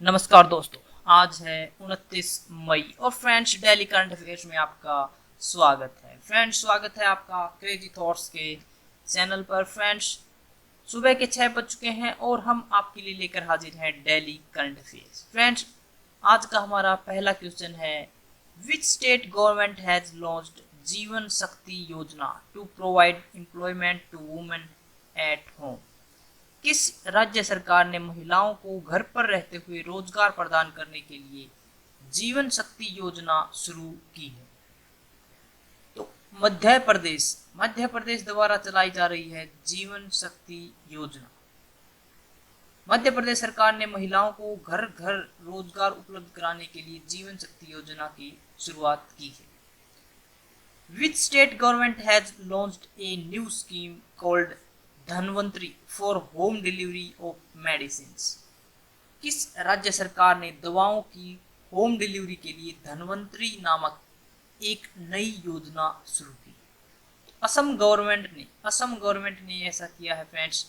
नमस्कार दोस्तों। आज है 29 मई और फ्रेंड्स डेली करंट अफेयर्स में आपका स्वागत है। स्वागत है आपका क्रेजी थॉट्स के चैनल पर। फ्रेंड्स, सुबह के 6 बज चुके हैं और हम आपके लिए लेकर हाजिर हैं डेली करंट अफेयर्स। फ्रेंड्स, आज का हमारा पहला क्वेश्चन है, which state government has launched Jeevan Shakti Yojana to provide employment to women at home. किस राज्य सरकार ने महिलाओं को घर पर रहते हुए रोजगार प्रदान करने के लिए जीवन शक्ति योजना शुरू की है? तो मध्य प्रदेश द्वारा चलाई जा रही है जीवन शक्ति योजना। मध्य प्रदेश सरकार ने महिलाओं को घर घर रोजगार उपलब्ध कराने के लिए जीवन शक्ति योजना की शुरुआत की है। Which state government has launched a new scheme called Dhanvantari for home delivery of medicine. किस राज्य सरकार ने दवाओं की होम डिलीवरी के लिए धनवंतरी नामक एक नई योजना शुरू की? असम गवर्नमेंट ने ऐसा किया है फ्रेंड्स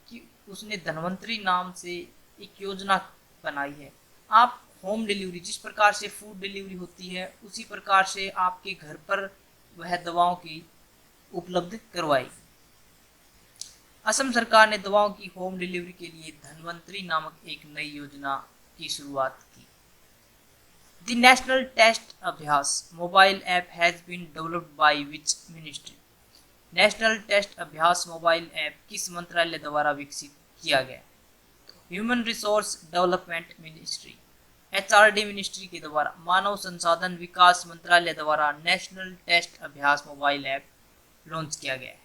कि उसने धनवंतरी नाम से एक योजना बनाई है। आप होम डिलीवरी, जिस प्रकार से फूड डिलीवरी होती है उसी प्रकार से आपके घर पर वह दवाओं की उपलब्ध करवाएगी। असम सरकार ने दवाओं की होम डिलीवरी के लिए धनवंतरी नामक एक नई योजना की शुरुआत की। The national test Abhyas mobile app has been developed by which ministry. National test Abhyas mobile app किस मंत्रालय द्वारा विकसित किया गया? Human resource development ministry, HRD ministry के द्वारा, मानव संसाधन विकास मंत्रालय द्वारा national test Abhyas mobile app launch किया गया है।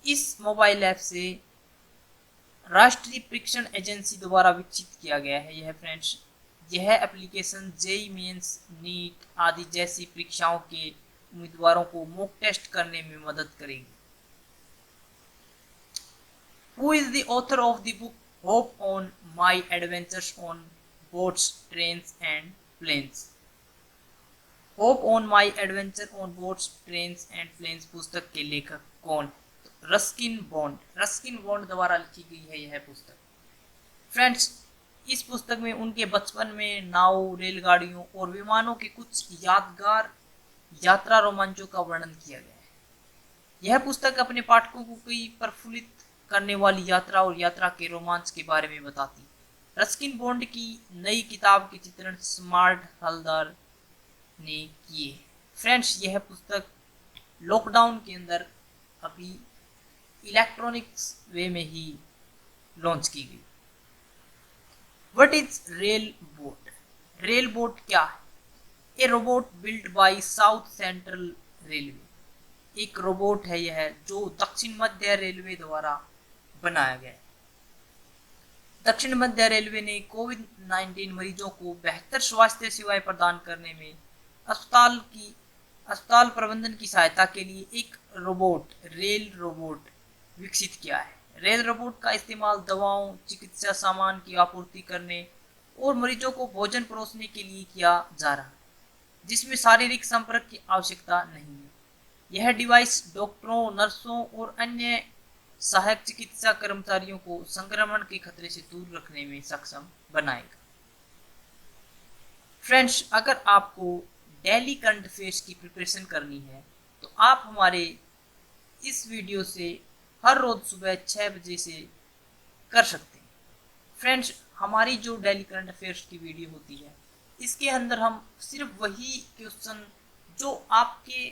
इस मोबाइल ऐप से राष्ट्रीय परीक्षण एजेंसी द्वारा विकसित किया गया है। यह एप्लीकेशन जेईई मेंस, नीट आदि जैसी परीक्षाओं के उम्मीदवारों को मॉक टेस्ट करने में मदद करेगी। Who is the author of the book hope on my adventures on boats, trains and planes? Hope on my adventure on boats, trains and planes पुस्तक के लेखक कौन? रस्किन बॉन्ड द्वारा लिखी गई है यह पुस्तक। फ्रेंड्स, इस पुस्तक में उनके बचपन में नाव, रेलगाड़ियों और विमानों के कुछ यादगार यात्रा रोमांचों का वर्णन किया गया है। यह पुस्तक अपने पाठकों को कई प्रफुल्लित करने वाली यात्रा और यात्रा के रोमांच के बारे में बताती। रस्किन बॉन्ड की नई किताब के चित्रण स्मार्ट हलदार ने किए। फ्रेंड्स, यह पुस्तक लॉकडाउन के अंदर अभी इलेक्ट्रॉनिक्स वे में ही लॉन्च की गई। What is rail boat? Rail boat क्या है? ए robot built by south central railway. एक रोबोट है यह जो दक्षिण मध्य रेलवे द्वारा बनाया गया है। दक्षिण मध्य रेलवे ने कोविड-19 मरीजों को बेहतर स्वास्थ्य सेवाएं प्रदान करने में अस्पताल प्रबंधन की सहायता के लिए एक रेल रोबोट विकसित किया है। रेल रोबोट का इस्तेमाल दवाओं, चिकित्सा सामान की आपूर्ति करने और मरीजों को भोजन परोसने के लिए किया जा रहा है, जिसमें शारीरिक संपर्क की आवश्यकता नहीं है। यह डिवाइस डॉक्टरों, नर्सों और अन्य सहायक चिकित्सा कर्मचारियों को संक्रमण के खतरे से दूर रखने में सक्षम बनाएगा। फ्रेंड्स, अगर आपको डेली करंट अफेयर्स की प्रिपरेशन करनी है तो आप हमारे इस वीडियो से हर रोज सुबह 6 बजे से कर सकते हैं। फ्रेंड्स, हमारी जो डेली करंट अफेयर्स की वीडियो होती है इसके अंदर हम सिर्फ वही क्वेश्चन जो आपके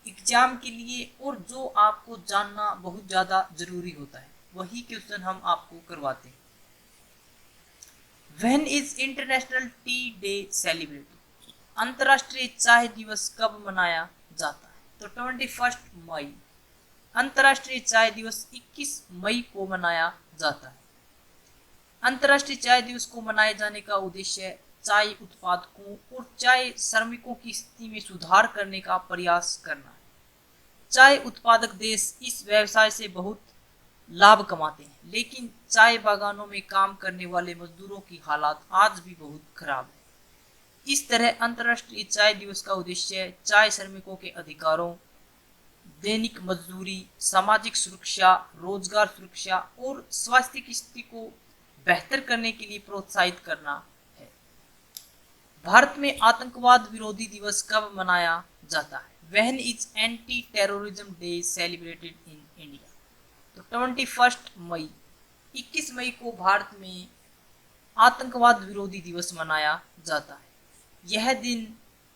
एग्जाम के लिए और जो आपको जानना बहुत ज़्यादा ज़रूरी होता है वही क्वेश्चन हम आपको करवाते हैं। When is international T day celebrated? अंतर्राष्ट्रीय चाय दिवस कब मनाया जाता है? तो 21 मई। अंतर्राष्ट्रीय चाय दिवस 21 मई को मनाया जाता है। अंतर्राष्ट्रीय चाय दिवस को मनाए जाने का उद्देश्य चाय उत्पादकों और चाय श्रमिकों की स्थिति में सुधार करने का प्रयास करना है। चाय उत्पादक देश इस व्यवसाय से बहुत लाभ कमाते हैं, लेकिन चाय बागानों में काम करने वाले मजदूरों की हालात आज भी बहुत खराब है। इस तरह अंतर्राष्ट्रीय चाय दिवस का उद्देश्य चाय श्रमिकों के अधिकारों, दैनिक मजदूरी, सामाजिक सुरक्षा, रोजगार सुरक्षा और स्वास्थ्य की स्थिति को बेहतर करने के लिए प्रोत्साहित करना है। भारत में आतंकवाद विरोधी दिवस कब मनाया जाता है? When is anti terrorism day celebrated in India? तो 21 मई, 21 मई को भारत में आतंकवाद विरोधी दिवस मनाया जाता है। यह दिन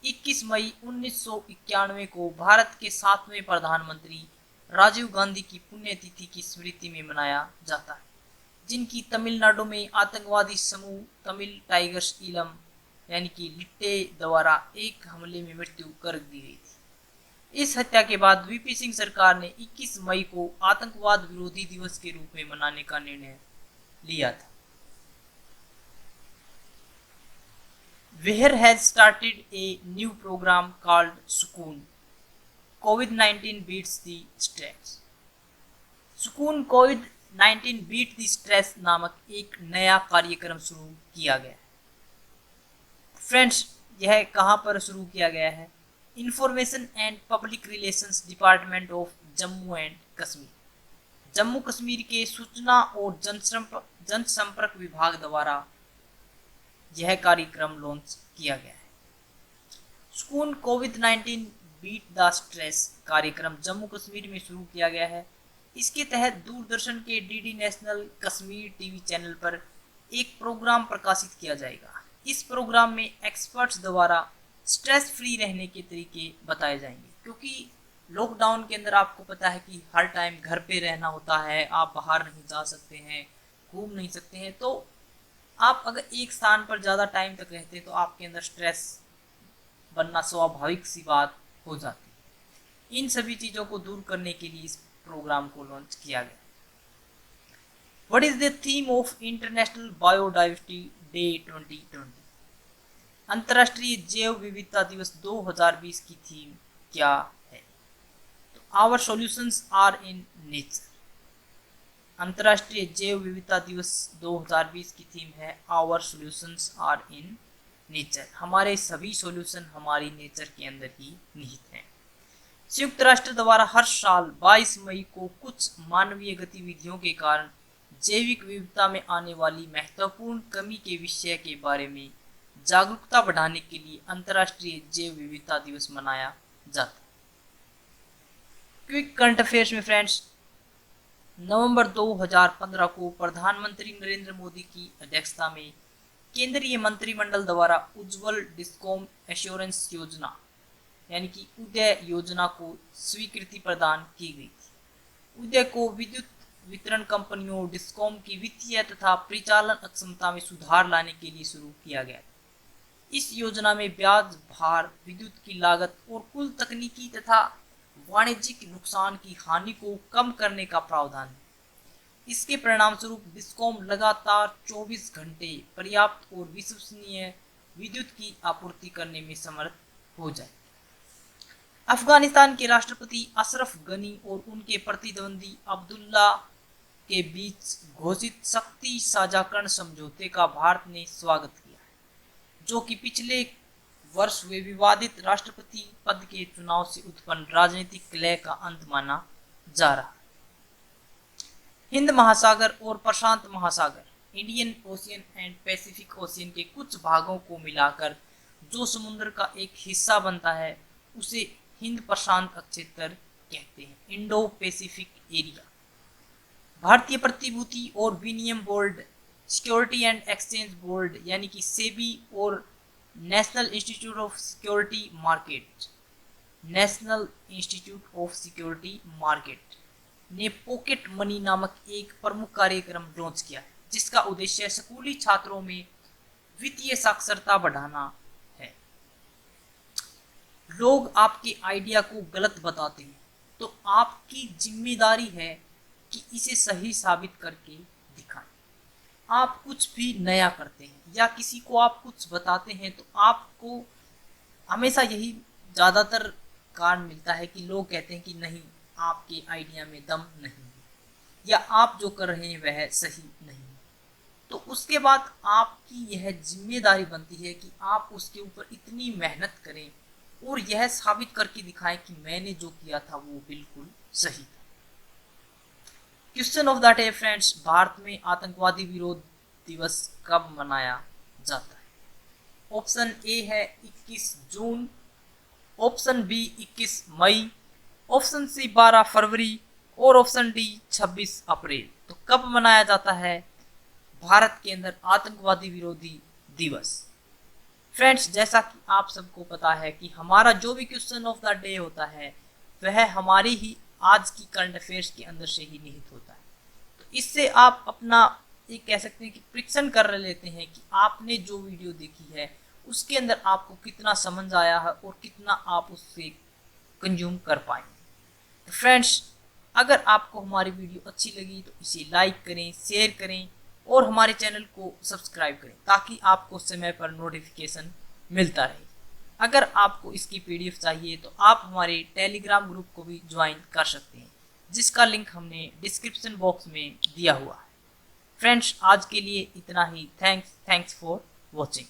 21 मई 1991 को भारत के 7वें प्रधानमंत्री राजीव गांधी की पुण्यतिथि की स्मृति में मनाया जाता है, जिनकी तमिलनाडु में आतंकवादी समूह तमिल टाइगर्स इलम यानी कि लिट्टे द्वारा एक हमले में मृत्यु कर दी गई थी। इस हत्या के बाद वीपी सिंह सरकार ने 21 मई को आतंकवाद विरोधी दिवस के रूप में मनाने का निर्णय लिया था। Where has started a new program called Sukoon. COVID-19 beats the stress. सुकून COVID-19 बीट द स्ट्रेस नामक एक नया कार्यक्रम शुरू किया गया है। फ्रेंड्स, यह कहाँ पर शुरू किया गया है? Information and public relations department of Jammu and Kashmir, Jammu Kashmir के सूचना और जनसंपर्क विभाग द्वारा यह कार्यक्रम लॉन्च किया गया है। सुकून COVID-19 बीट द स्ट्रेस कार्यक्रम जम्मू कश्मीर में शुरू किया गया है। इसके तहत दूरदर्शन के DD national Kashmir TV channel पर एक प्रोग्राम प्रकाशित किया जाएगा। इस प्रोग्राम में एक्सपर्ट्स द्वारा स्ट्रेस फ्री रहने के तरीके बताए जाएंगे, क्योंकि लॉकडाउन के अंदर आपको पता है कि हर टाइम घर पे रहना होता है, आप बाहर नहीं जा सकते हैं, घूम नहीं सकते हैं। तो आप अगर एक स्थान पर ज़्यादा टाइम तक रहते हैं तो आपके अंदर स्ट्रेस बनना स्वाभाविक सी बात हो जाती है। इन सभी चीज़ों को दूर करने के लिए इस प्रोग्राम को लॉन्च किया गया। What is the theme of international biodiversity day 2020? अंतर्राष्ट्रीय जैव विविधता दिवस 2020 की थीम क्या है? तो our solutions are in nature. अंतर्राष्ट्रीय जैव विविधता दिवस 2020 की थीम है our solutions are in nature. हमारे सभी सॉल्यूशन हमारी नेचर के अंदर ही निहित हैं। संयुक्त राष्ट्र द्वारा हर साल 22 मई को कुछ मानवीय गतिविधियों के कारण जैविक विविधता में आने वाली महत्वपूर्ण कमी के विषय के बारे में जागरूकता बढ़ाने के लिए अंतर्राष्ट्रीय जैव विविधता दिवस मनाया जाता है। क्विक करंट अफेयर्स में फ्रेंड्स, नवंबर 2015 को प्रधानमंत्री नरेंद्र मोदी की अध्यक्षता में केंद्रीय मंत्रिमंडल द्वारा उज्ज्वल डिस्कॉम एश्योरेंस योजना यानी कि उदय योजना को स्वीकृति प्रदान की गई थी। उदय को विद्युत वितरण कंपनियों डिस्कॉम की वित्तीय तथा परिचालन अक्षमता में सुधार लाने के लिए शुरू किया गया। इस योजना में ब्याज भार, विद्युत की लागत और कुल तकनीकी तथा वाणिज्यिक नुकसान की हानि को कम करने का प्रावधान है। इसके परिणाम स्वरूप डिस्कॉम लगातार 24 घंटे पर्याप्त और विश्वसनीय विद्युत की आपूर्ति करने में समर्थ हो जाए। अफगानिस्तान के राष्ट्रपति अशरफ गनी और उनके प्रतिद्वंदी अब्दुल्ला के बीच घोषित शक्ति साझाकरण समझौते का भारत ने स्वागत किया है, जो कि पिछले वर्ष हुए विवादित राष्ट्रपति पद के चुनाव से उत्पन्न राजनीतिक कलह का अंत माना जा रहा है। हिंद महासागर और प्रशांत महासागर, Indian ocean and Pacific ocean के कुछ भागों को मिलाकर जो समुद्र का एक हिस्सा बनता है उसे हिंद प्रशांत क्षेत्र कहते हैं, इंडो पैसिफिक एरिया। भारतीय प्रतिभूति और विनिमय board, security and exchange board यानी कि सेबी और national institute of security market ने पॉकेट मनी नामक एक प्रमुख कार्यक्रम लॉन्च किया है, जिसका उद्देश्य स्कूली छात्रों में वित्तीय साक्षरता बढ़ाना है। लोग आपके आइडिया को गलत बताते हैं तो आपकी जिम्मेदारी है कि इसे सही साबित करके दिखाएं। आप कुछ भी नया करते हैं या किसी को आप कुछ बताते हैं तो आपको हमेशा यही ज़्यादातर कारण मिलता है कि लोग कहते हैं कि नहीं, आपके आइडिया में दम नहीं है या आप जो कर रहे हैं वह सही नहीं है। तो उसके बाद आपकी यह जिम्मेदारी बनती है कि आप उसके ऊपर इतनी मेहनत करें और यह साबित करके दिखाएं कि मैंने जो किया था वो बिल्कुल सही था। Question of the day friends, Bharat में आतंकवादी विरोध दिवस कब मनाया जाता है? ऑप्शन ए है 21 जून, ऑप्शन बी 21 मई, ऑप्शन सी 12 फरवरी और ऑप्शन डी 26 अप्रैल। तो कब मनाया जाता है भारत के अंदर आतंकवादी विरोधी दिवस? फ्रेंड्स, जैसा कि आप सबको पता है कि हमारा जो भी क्वेश्चन ऑफ द डे होता है वह हमारी ही आज की करंट अफेयर्स के अंदर से ही निहित होता है। तो इससे आप अपना एक कह सकते हैं कि परीक्षण कर लेते हैं कि आपने जो वीडियो देखी है उसके अंदर आपको कितना समझ आया है और कितना आप उससे कंज्यूम कर पाएंगे। तो फ्रेंड्स, अगर आपको हमारी वीडियो अच्छी लगी तो इसे लाइक करें, शेयर करें और हमारे चैनल को सब्सक्राइब करें ताकि आपको समय पर नोटिफिकेशन मिलता रहे। अगर आपको इसकी पीडीएफ चाहिए तो आप हमारे टेलीग्राम ग्रुप को भी ज्वाइन कर सकते हैं, जिसका लिंक हमने डिस्क्रिप्शन बॉक्स में दिया हुआ है। फ्रेंड्स, आज के लिए इतना ही। Thanks for watching.